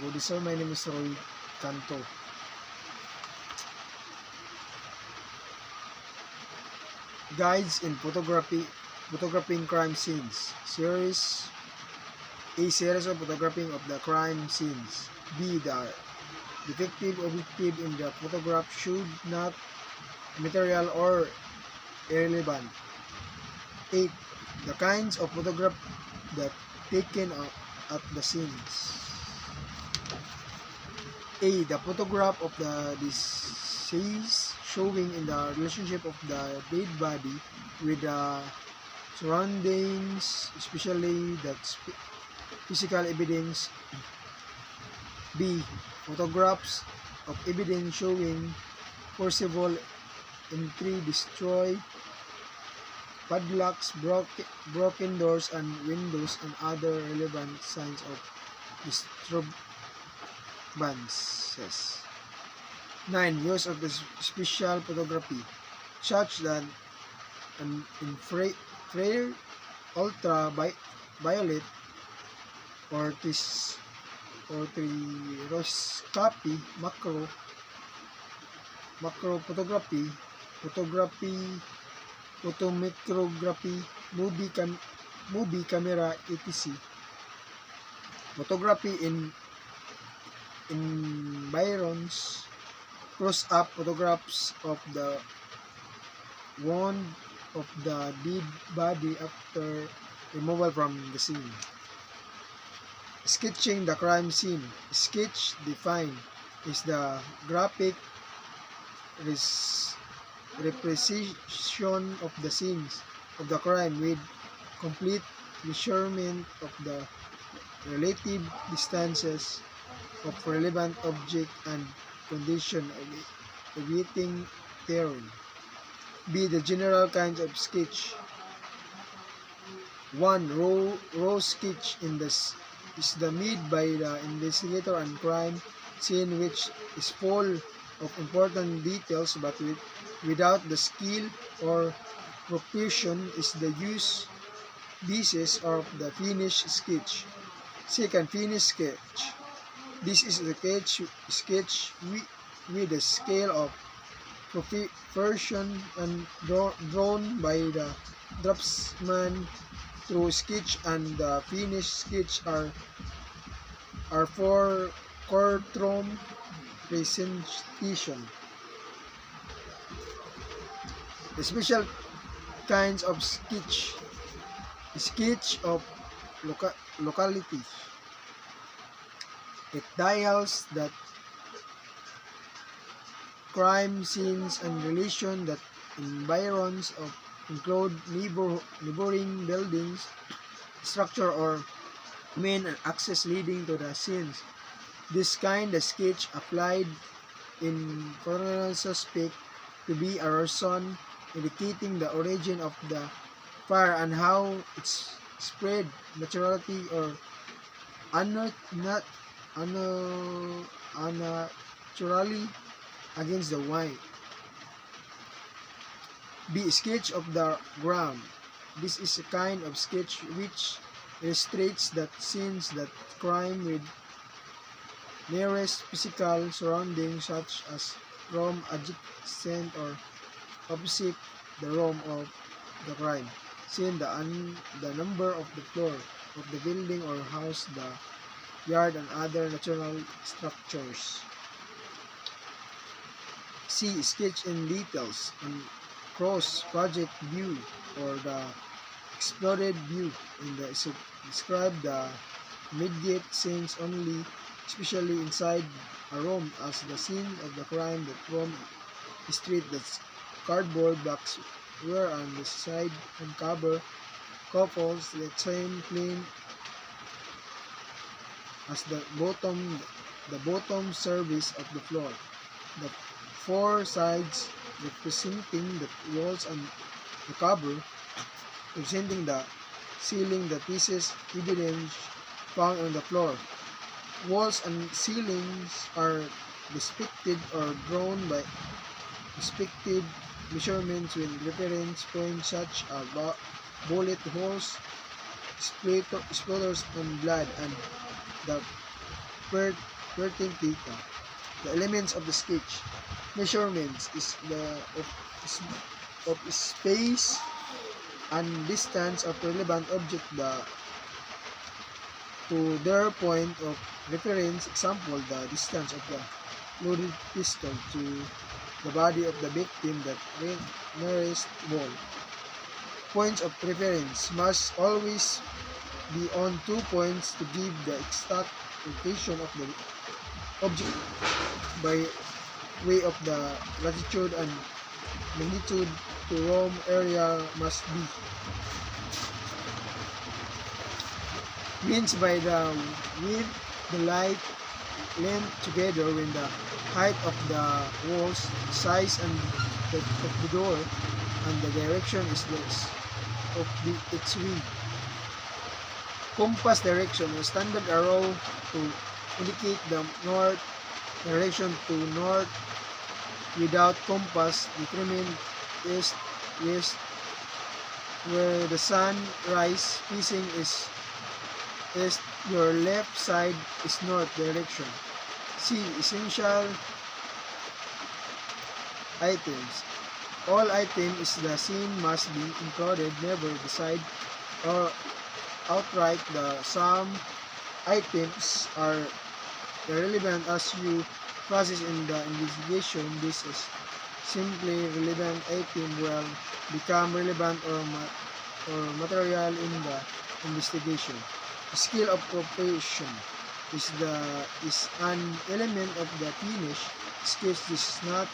Good sir, my name is Roy Canto. Guides in photographing crime scenes. A series of photographing of the crime scenes. B. The defective objective in the photograph should not material or irrelevant. 8. The kinds of photograph that taken at the scenes. A. The photograph of the deceased showing in the relationship of the dead body with the surroundings, especially the physical evidence. B. Photographs of evidence showing forcible entry, destroy padlocks, broken doors and windows, and other relevant signs of disturbances. 9. Use of the special photography, such that an infrared, ultraviolet, or stereoscopy, macro photography, photomicrography, movie camera, etc. Photography in environs, close-up photographs of the wound of the dead body after removal from the scene. Sketching the crime scene. Sketch defined is the graphic representation of the scenes of the crime with complete measurement of the relative distances of relevant object and condition of awaiting terrain. B. The general kinds of sketch. 1. Raw sketch is the made by the investigator and crime scene which is full of important details but without the skill or proportion is the use basis of the finished sketch. Second, finished sketch. This is the sketch with the scale of proportion and drawn by the draftsman through sketch, and the finished sketch are for courtroom presentation. The special kinds of sketch. Sketch of locality. It deals that crime scenes and relation that environs of include neighboring buildings, structure or main access leading to the scenes. This kind of sketch applied in criminal suspect to be a reason indicating the origin of the fire and how it's spread naturally or unnaturally against the white. B. Sketch of the ground. This is a kind of sketch which illustrates that scenes that crime with nearest physical surroundings such as room adjacent or opposite the room of the crime scene, the number of the floor of the building or house, the yard and other natural structures. C. Sketch in details and cross project view or the exploded view in the describe the immediate scenes only, especially inside a room as the scene of the crime. The room street, the cardboard box were on the side and cover couples the same plane as the bottom surface of the floor. The four sides representing the walls and the cover representing the ceiling, the pieces evidence found on the floor. Walls and ceilings are depicted or drawn by respective measurements with reference points such as bullet holes, splatters and blood, and the pertinent data. The elements of the sketch. Measurements is of space and distance of relevant object to their point of reference. Example, the distance of the loaded pistol to the body of the victim that nearest wall. Points of reference must always be on 2 points to give the exact location of the object by way of the latitude and magnitude to room area must be. Means by the width, the light, length together when the height of the walls, size and of the door, and the direction is this of its wing. Compass direction, a standard arrow to indicate the north direction to north. Without compass, determine east, west, where the sun rise facing is east, your left side is north direction. C. Essential items. All items is the scene must be included, never beside or outright. Some items are irrelevant as you process in the investigation. This is simply relevant item will become relevant or material in the investigation. Skill of preparation is an element of the finished sketch. This is not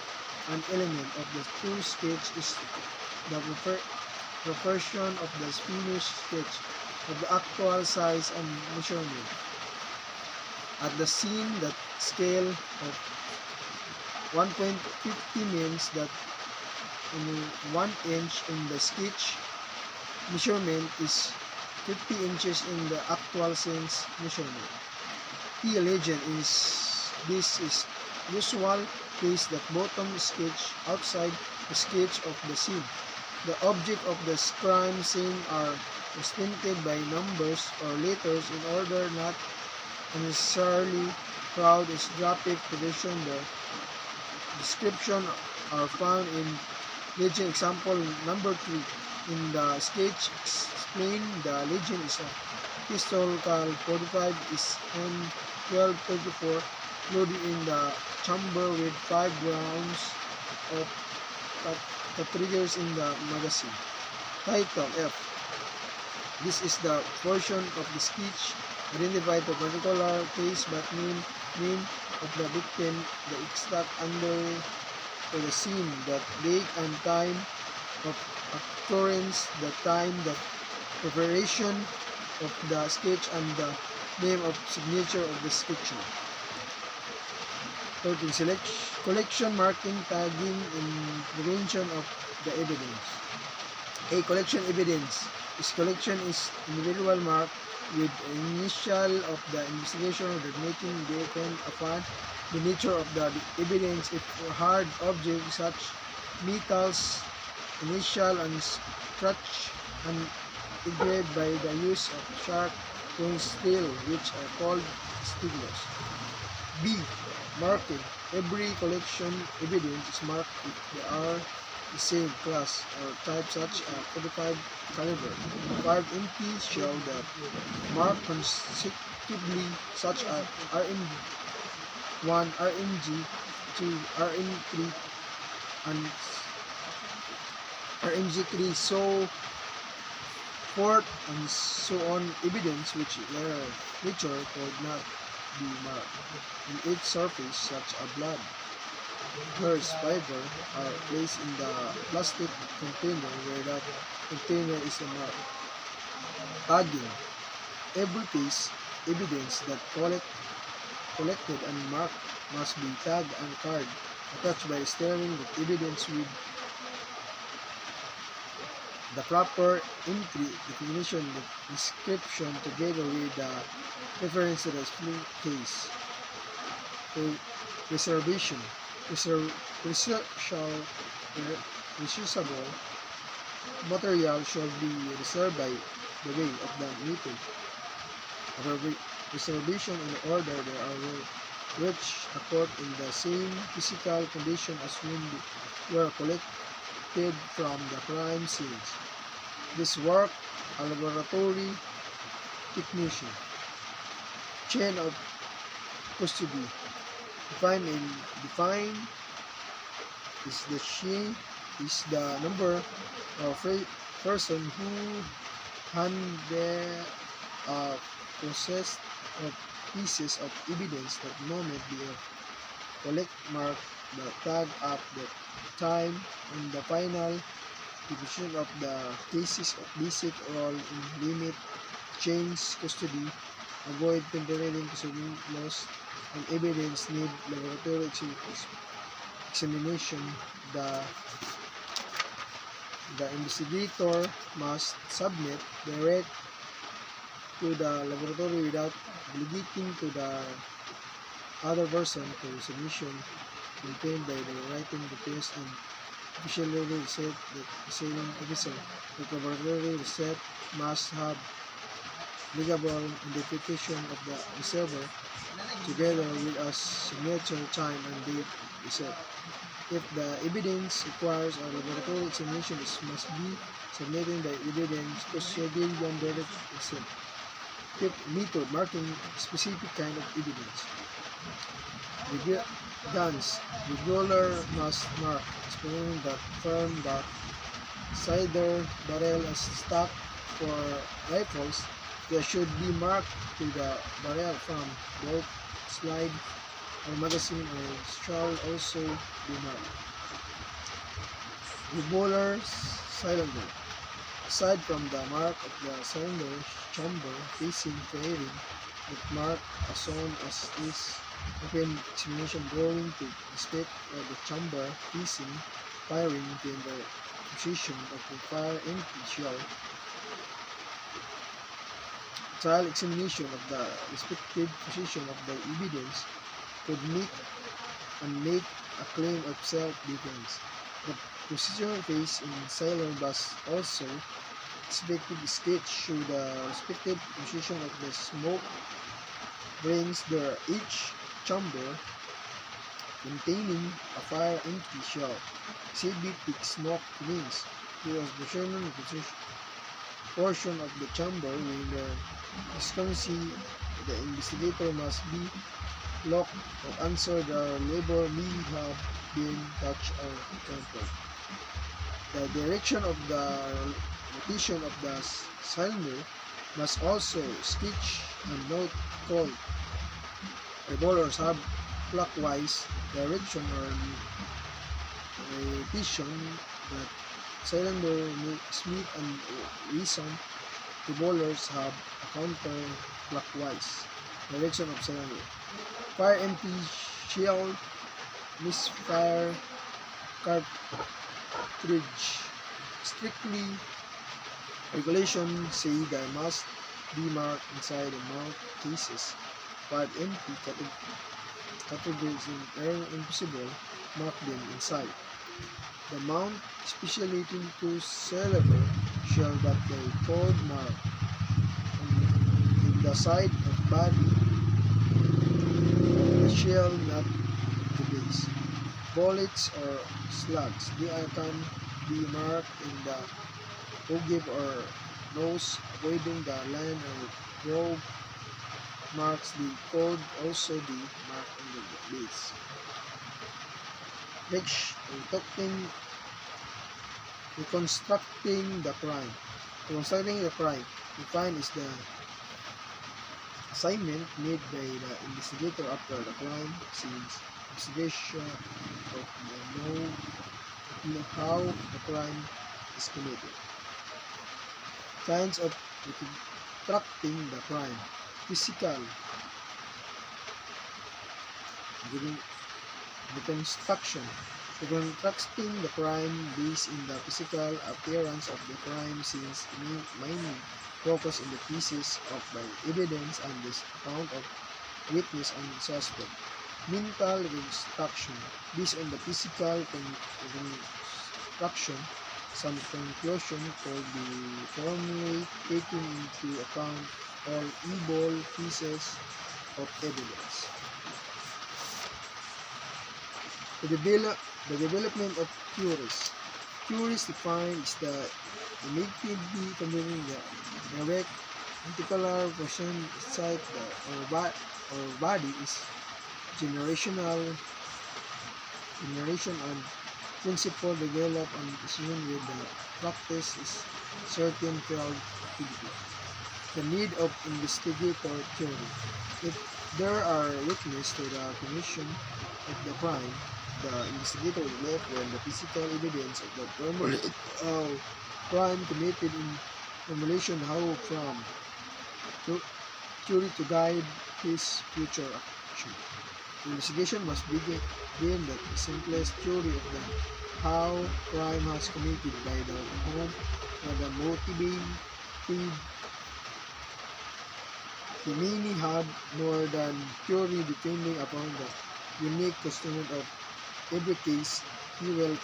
an element of the true sketch. Is the proportion of the finished sketch of the actual size and measurement. At the scene, that scale of 1.50 means that 1 inch in the sketch measurement is 50 inches in the actual scene's measurement. P. Legend is usual case that bottom sketch outside the sketch of the scene. The object of the crime scene are represented by numbers or letters in order not unnecessarily crowd is graphic division. The description are found in legend. Example number 3. In the sketch explain the legend is a pistol cal 45 is M1234 loaded in the chamber with 5 rounds of cartridges in the magazine. Title F. This is the portion of the sketch identified the particular case but name of the victim, the exact under to the scene, the date and time of occurrence, the time, the preparation of the sketch, and the name of signature of the sketcher. 13. Collection, marking, tagging, and prevention of the evidence. A collection evidence. This collection is individual mark with initial of the investigation that making depend upon the nature of the evidence. If hard objects such metals, initial and scratch and engraved by the use of sharp point steel, which are called stigmas. B. Marking. Every collection evidence is marked if they are the same class or type, such as 45 caliber. 5 empty show that mark consecutively, such as RN1, RNG2, RN3, and RNG3, so forth and so on. Evidence which nature could not be marked in its surface, such as blood, hairs, fiber, are placed in the plastic container where that container is marked. Tagging. Every piece evidence that collected and marked must be tagged and card attached by steering the evidence with the proper entry, definition, the description together with the reference to the case. Preservation. Reusable material should be reserved by the way of the method preservation and order they are reached a court in the same physical condition as when they were collected from the crime scenes. This work, a laboratory technician, chain of custody, define is the she is the number of person who handle a process of pieces of evidence that moment they collect mark the tag up the time and the final division of the cases of basic role in limit change custody, avoid temporary custody loss, and evidence need laboratory examination. The investigator must submit direct to the laboratory without delegating to the other person to submission contained by the writing request and officially reset the receiving officer. The laboratory reset must have legible identification of the receiver together with a signature time and date reset. If the evidence requires a laboratory examination, it must be submitted by evidence custodian direct receipt. Fifth method, marking specific kind of evidence. Guns. Regular must mark, explaining that firm that cider barrel as stock for rifles. They should be marked to the barrel from both slide or magazine or shall also be marked. Revolver cylinder. Aside from the mark of the cylinder chamber facing firing, that mark as soon as is open examination drawing to inspect the chamber facing firing in the position of the fire empty shell. Trial examination of the respective position of the evidence could make a claim of self-defense. The position face in cylinder must also respective sketch show the respective position of the smoke brings there each chamber containing a fire empty shell. Exhibit smoke rings. There was measurement portion of the chamber with the discrepancy. The investigator must be locked or answer the labor may have been touched or tampered. The direction of the rotation of the cylinder must also sketch and note called revolvers have clockwise direction or rotation that cylinder Smith and Wesson revolvers have a counter-clockwise direction of cylinder. Fire empty shell misfire cartridge. Strictly regulations say there must be marked inside the mount cases. Fire empty cartridges are impossible mark them inside. The mount, especially into cylinder shell that they called mark on the side of body of the shell, not the base. Bullets or slugs, they can be marked in the ogive or nose, avoiding the line or groove marks. They could also be marked on the base. Next, reconstructing the crime. Reconstructing the crime defined is the assignment made by the investigator after the crime scene's investigation of how the crime is committed. Kinds of reconstructing the crime. Physical reconstruction. Reconstructing the crime based in the physical appearance of the crime scenes mainly focus on the pieces of the evidence and the account of witness and suspect. Mental reconstruction. Based on the physical reconstruction, some conclusion could be formally taken into account all evil pieces of evidence. The, develop, the development of theories. Theories defined is the immediately combining the direct particular person inside our body is generational generation and principle developed and assumed with the practice is certain field activity. The need of investigator theory. If there are witnesses to the commission of the crime, the investigator is left when the physical evidence of the crime committed in formulation how from theory to guide his future action. The investigation must begin that the simplest theory of the how crime has committed by the home or the motivated he may have more than theory depending upon the unique custom of every case. He will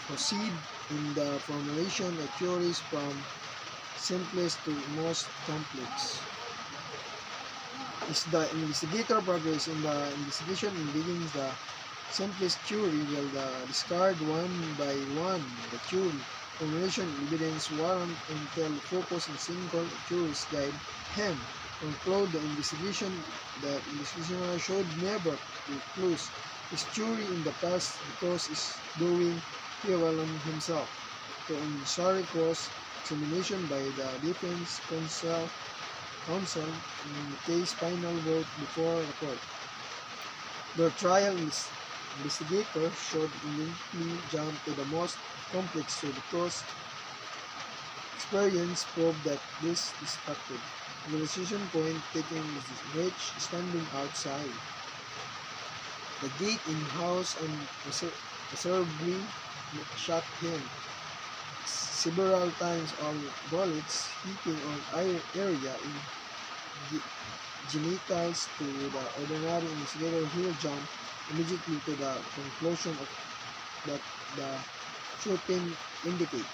proceed in the formulation of theories from simplest to most complex. Is the investigator progress in the investigation and begins the simplest theory will discard one by one the theory formulation evidence warrant until focus on single theories guide him conclude the investigation. The investigator should never recluse his theory in the past because is doing well on himself to unnecessary cross examination by the defense counsel in the case final vote before the court. The trial investigator should immediately jump to the most complex so because experience proved that this is active. The decision point taken is reached standing outside the gate in house and reservedly shot him several times on bullets hitting on area in genitals to the ordinary investigator. He'll jump immediately to the conclusion of that the shooting indicate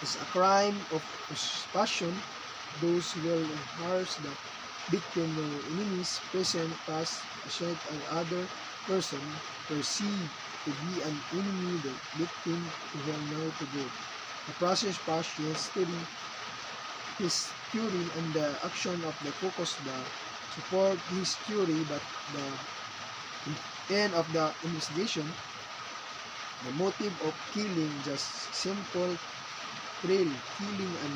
is a crime of passion. Those will harsh the victim or enemies present past asset and other person perceived to be an enemy the victim will know to do. The process past history his theory and the action of the focus the support his theory but the end of the investigation the motive of killing just simple thrill killing and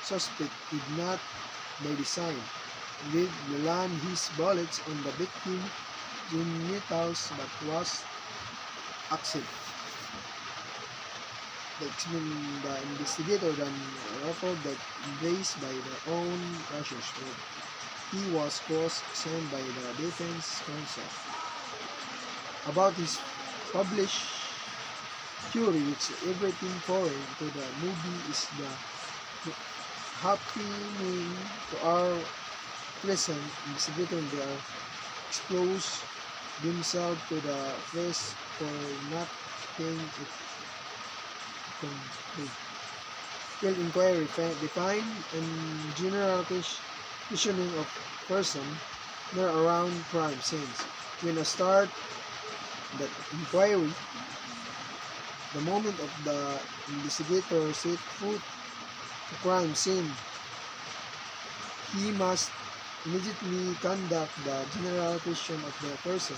suspect did not by design with land his bullets on the victim genitals but was accident. The investigator then reported that embraced by their own pressures but he was cross-examined by the defense counsel about his published theory which everything foreign to the movie is the happening to our present investigator. They are exposed themselves to the press for not paying it complete. Field inquiry define and general questioning of person near around crime scenes. When I start that inquiry, the moment of the investigator set foot to crime scene, he must immediately conduct the general question of the person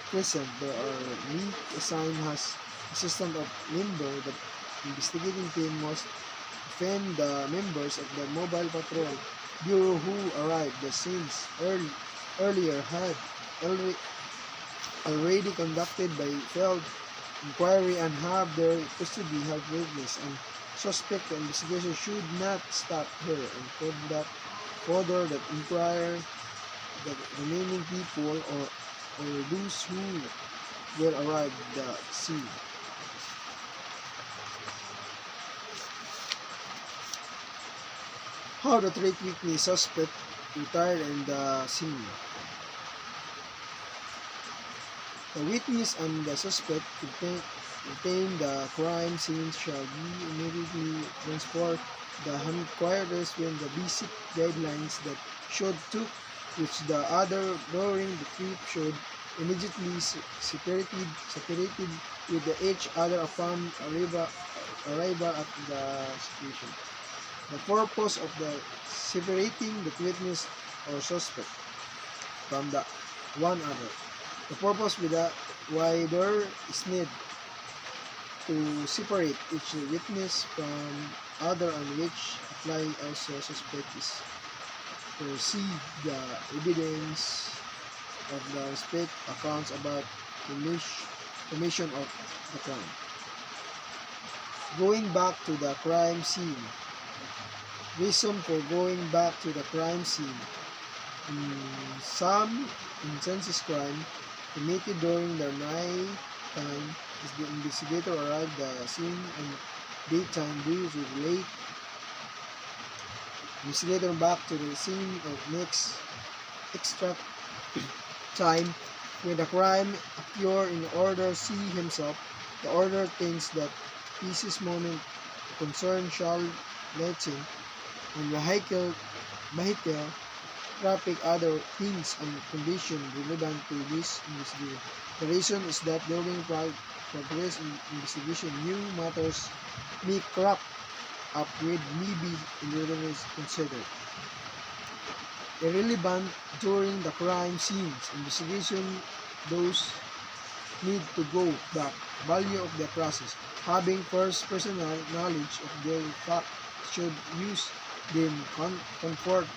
present. There are lead assigned as assistant of member. The investigating team must defend the members of the mobile patrol bureau who arrived the scenes earlier had already conducted by field inquiry and have their custody held witness and suspect. The investigation should not stop here and conduct further that inquire the remaining people or those who will arrive at the scene. How to treat witness suspect retired in the scene. The witness and the suspect contain the crime scene shall be immediately transported the headquarters when the basic guidelines that should took which the other during the trip should immediately separated with each other upon arrival at the situation. The purpose of the separating the witness or suspect from the one other. The purpose with the why there is need to separate each witness from other on which apply also suspect is to see the evidence of the respect accounts about commission of the crime. Going back to the crime scene. Reason for going back to the crime scene. In some instances, crime committed during the night time is the investigator arrived at the scene on daytime due to late investigator back to the scene of next extra time when the crime occurred in order see himself. The order thinks that pieces moment concern child letting and vehicle traffic other things and conditions relevant to this investigation. The reason is that during progress in investigation, new matters may crop up with may be considered irrelevant during the crime scenes investigation. Those need to go back. Value of the process. Having first personal knowledge of their fact should use them comfort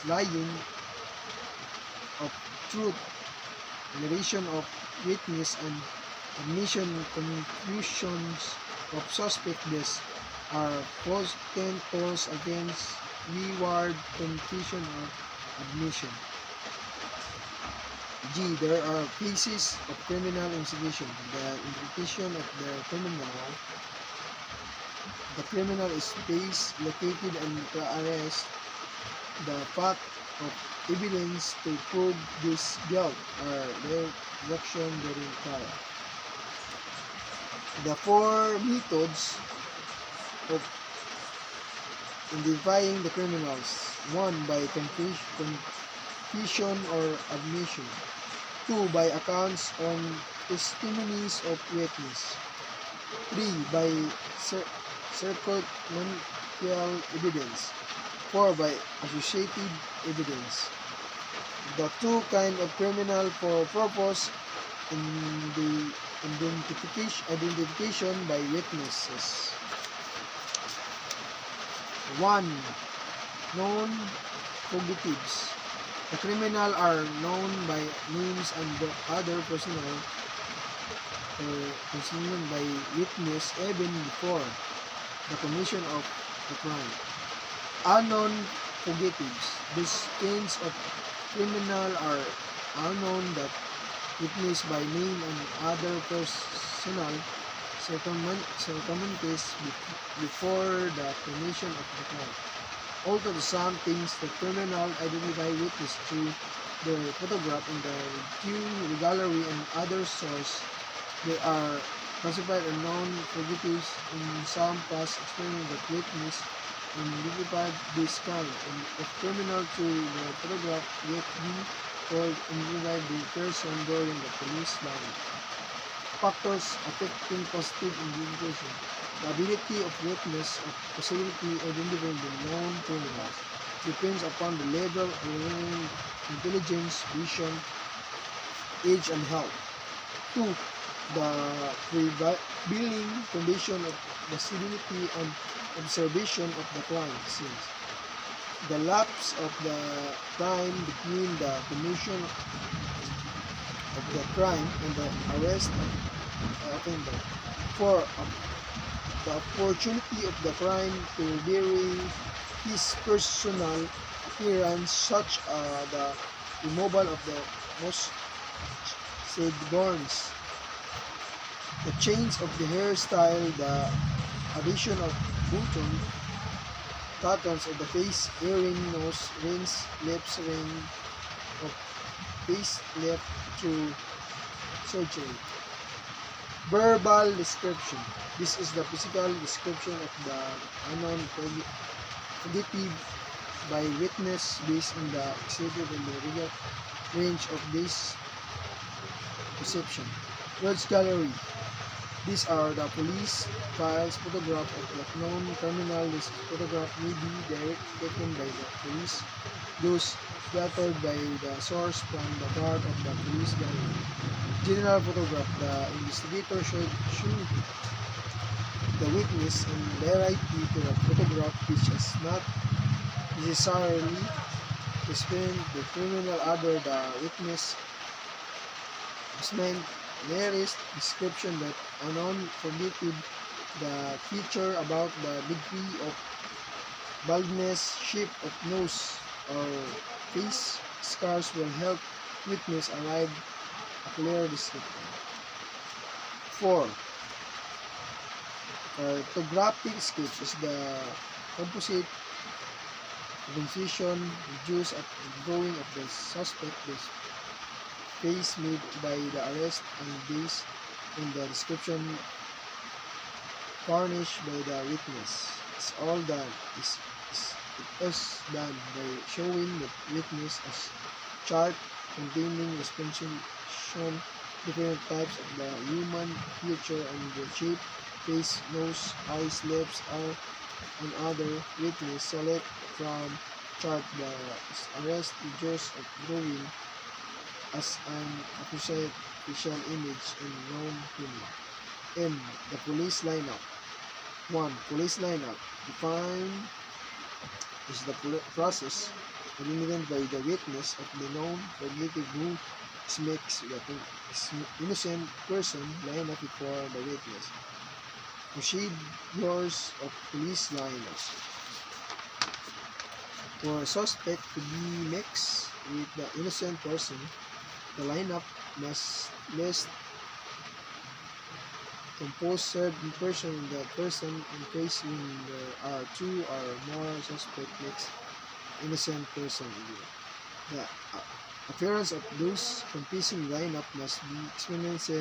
lying of truth, narration of witness, and admission conclusions of suspect. This are potent calls against reward confession or admission. G. There are cases of criminal investigation. The implication of the criminal is place located and the arrest. The fact of evidence to prove this guilt are their direction during trial. The four methods of identifying the criminals. 1. By confession or admission. 2. By accounts on testimonies of witness. 3. By circumstantial evidence. 4. By associated evidence. The two kinds of criminal for purpose in the identification by witnesses. 1. Known fugitives. The criminal are known by names and the other personal concealed by witness even before the commission of the crime. Unknown fugitives. These kinds of criminal are unknown that witness by name and other personal circumstances before the commission of the crime. Although some things the criminal identify witness through their photograph in the gallery and other sources, they are classified as known fugitives. In some past experience that witness identified this kind of criminal through the photograph yet be called identified the person during the police line. Factors affecting positive identification. The ability of witness of possibility identifying the known criminals depends upon the level of intelligence, vision, age, and health. 2. The prevailing condition of visibility and observation of the crime scenes. The lapse of the time between the commission of the crime and the arrest of the offender. 4. The opportunity of the crime to vary his personal appearance, such as the removal of the most sideburns, the change of the hairstyle, the addition of button, tattoos of the face, earring, nose rings, lips ring, of face left through surgery. Verbal description. This is the physical description of the unknown fugitive by witness based on the exhibit and the legal range of this perception. Rogues Gallery. These are the police files photograph of the known criminal. This photograph may be directly taken by the police. Those gathered by the source from the part of the police gallery. General photograph. The investigator should show the witness in variety to the photograph which is not necessarily explain the criminal other the witness is meant nearest description that unknown forgetted the feature about the degree of baldness, shape of nose or face scars will help witness arrive a clear description. 4. Cartographic sketch is the composite composition reduced at the drawing of the suspect, the face made by the arrest and based on the description furnished by the witness. It's all done. It is done by showing the witness a chart containing representation different types of the human feature and the shape, face, nose, eyes, lips, are and other witness select from chart the arrest reduced of drawing as an appropriate visual image in known film. M. The police lineup. 1. Police lineup. Defined is the process eliminated by the witness of the known fugitive who makes the innocent person line up before the witness. Procedures of police lineup. For a suspect to be mixed with the innocent person, the lineup must list compose certain person in the person in case when there are two or more suspect mixed innocent person. The appearance of those competing lineup must be experienced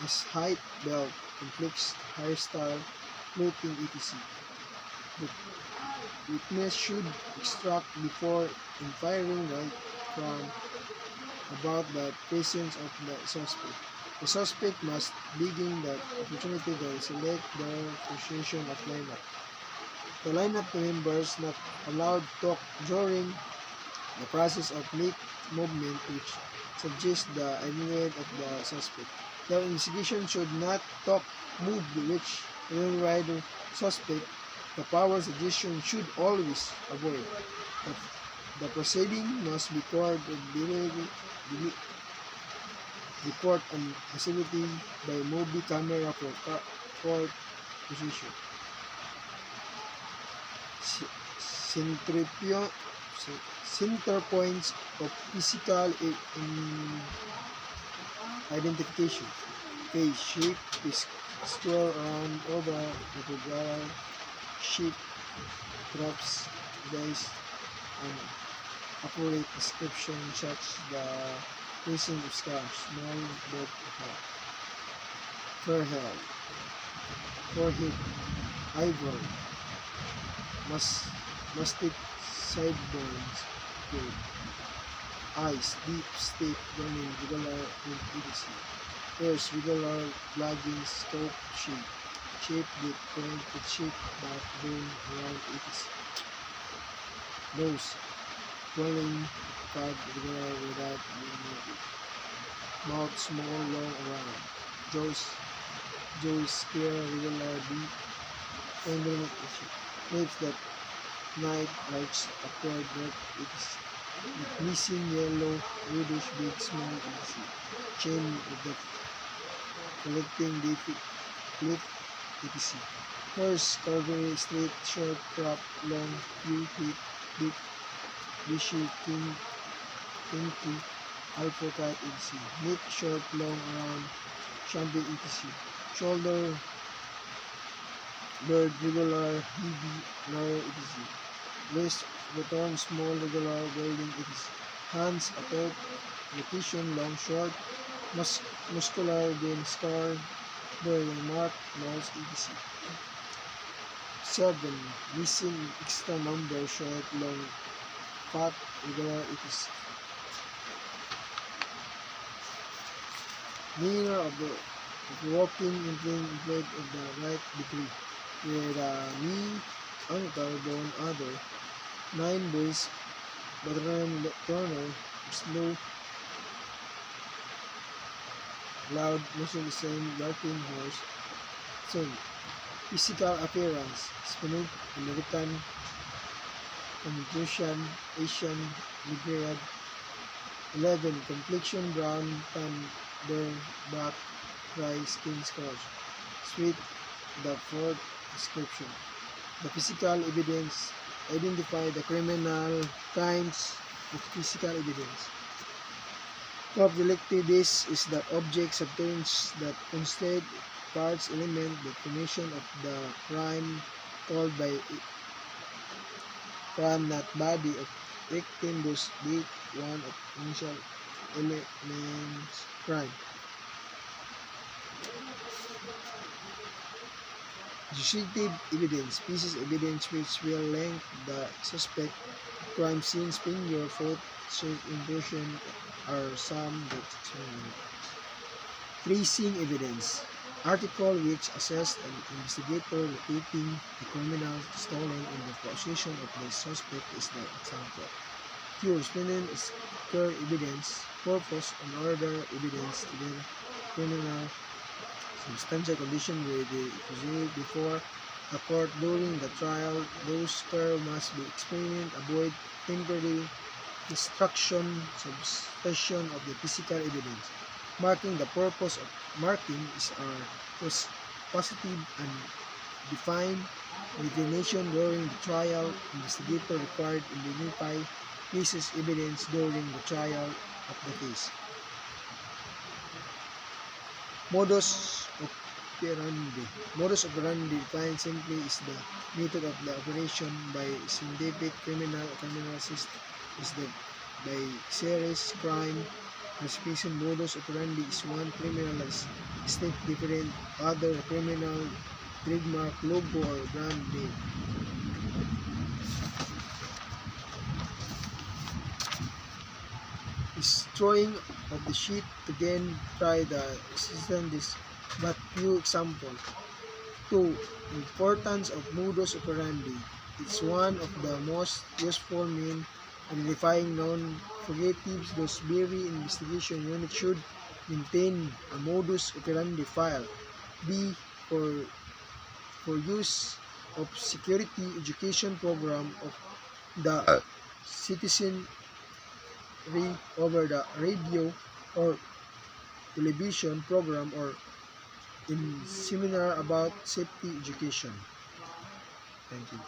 as height, belt, complex hairstyle, clothing, etc. The witness should extract before inquiring right from about the presence of the suspect. The suspect must begin the opportunity to select their position of lineup. The lineup members not allowed to talk during the process of make movement which suggests the identity of the suspect. The investigation should not talk, move, which override the suspect. The power suggestion should always avoid. The proceeding must be report on facility by movie camera for court position. Center points of physical identification. Face shape is square around over regular shape, drops, dice, and accurate description such the presence of scars, small bed hair, forehead, eyebrow, mastic, sideburns, good, eyes, deep, steep, burning, regular, and etc. Ears, regular, blooding, scope, shape, with point, with shape, backbone, around, etc. Nose, swelling, curved, regular, without being moved. Mouth, small, long, around. Jaws, square, regular, deep, pendulum, etc. Lips that night arch upward, dark, etc. Missing, yellow, reddish, big, small, etc. Chain of the collecting clip, etc. Horse, curvy, straight, short, crop, long, few, hip, big, bushy, kinky, alpha cut, etc. Neck, short, long, around, chubby, etc. Shoulder, bird, regular, heavy, narrow, etc. Waist, return, small, regular, building, etc. Hands, attack, location, long, short, muscular, then scar, bearing mark, nose, etc. 7. Missing extra number, short, long, fat, regular, etc. Neither of the walking implant of the right degree, where the knee, ankle, bone, other. 9. Boys, bottom corner, slow, loud, motion the same, barking horse. So, physical appearance, Hispanic, American, Caucasian, Asian, Negroid. 11. Complexion, brown, tan, burn, black, dry, skin scratch. Sweet, the fourth description. The physical evidence, identify the criminal kinds of physical evidence. Top selected this is the objects of terms that constitute parts, element, the formation of the crime told by crime, not body of victim, those date, one of initial elements, crime. Associative evidence, pieces of evidence which will link the suspect crime scene's finger, foot, shape, impression, or some that tracing evidence. Article which assessed an investigator locating the criminal stolen in the possession of the suspect is the example. Q. Respondent is clear evidence, purpose, and order evidence to the criminal substantial condition with the accused before a court during the trial. Those care must be explained, avoid temporary destruction, substitution of the physical evidence. Marking, the purpose of marking is positive and defined recognition during the trial. Investigator required to identify pieces evidence during the trial of the case. Modus operandi. Modus operandi defined simply is the method of the operation by scientific criminal system is the by series crime classification. Modus operandi is one criminal state different other criminal trademark, logo, or brand name. Destroying of the sheet to gain try the system this but few example. 2. Importance of modus operandi. It's one of the most useful means identifying non-fugitives. Those very investigation unit should maintain a modus operandi file. B. For use of security education program of the citizenry over the radio or television program or in seminar about safety education. Thank you.